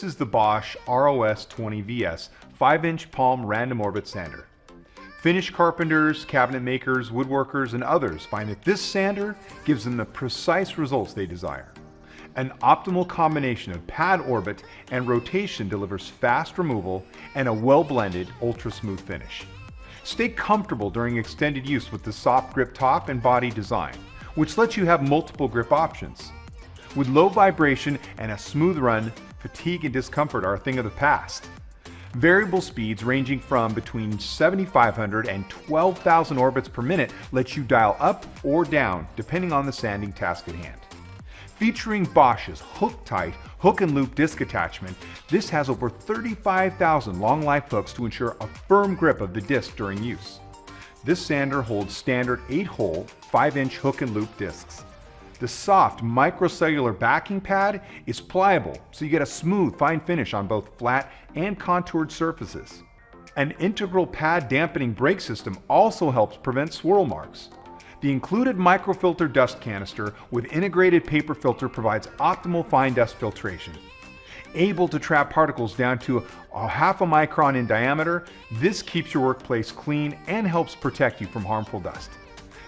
This is the Bosch ROS 20 VS 5-inch palm random orbit sander. Finish carpenters, cabinet makers, woodworkers, and others find that this sander gives them the precise results they desire. An optimal combination of pad orbit and rotation delivers fast removal and a well-blended, ultra-smooth finish. Stay comfortable during extended use with the soft grip top and body design, which lets you have multiple grip options. With low vibration and a smooth run, fatigue and discomfort are a thing of the past. Variable speeds ranging from between 7,500 and 12,000 orbits per minute let you dial up or down depending on the sanding task at hand. Featuring Bosch's hook-tight hook and loop disc attachment, this has over 35,000 long life hooks to ensure a firm grip of the disc during use. This sander holds standard 8-hole, 5-inch hook and loop discs. The soft microcellular backing pad is pliable, so you get a smooth, fine finish on both flat and contoured surfaces. An integral pad dampening brake system also helps prevent swirl marks. The included microfilter dust canister with integrated paper filter provides optimal fine dust filtration. Able to trap particles down to a 0.5 micron in diameter, this keeps your workplace clean and helps protect you from harmful dust.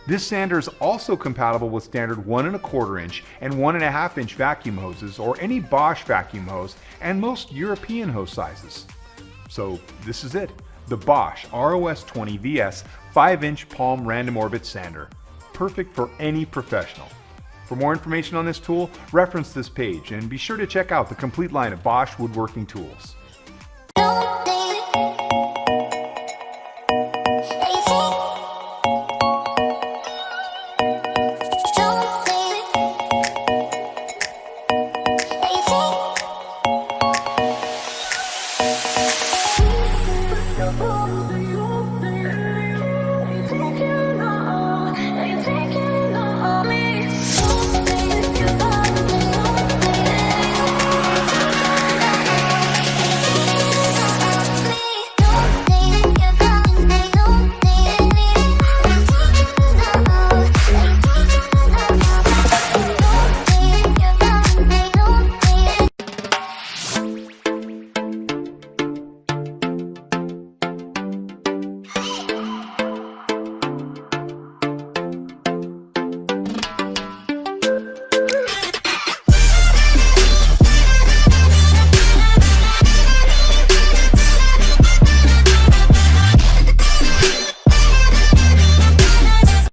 This sander is also compatible with standard 1¼ inch and 1½ inch vacuum hoses or any Bosch vacuum hose and most European hose sizes. So this is it, the Bosch ROS 20 VS 5-inch palm random orbit sander. Perfect for any professional. For more information on this tool, reference this page and be sure to check out the complete line of Bosch woodworking tools.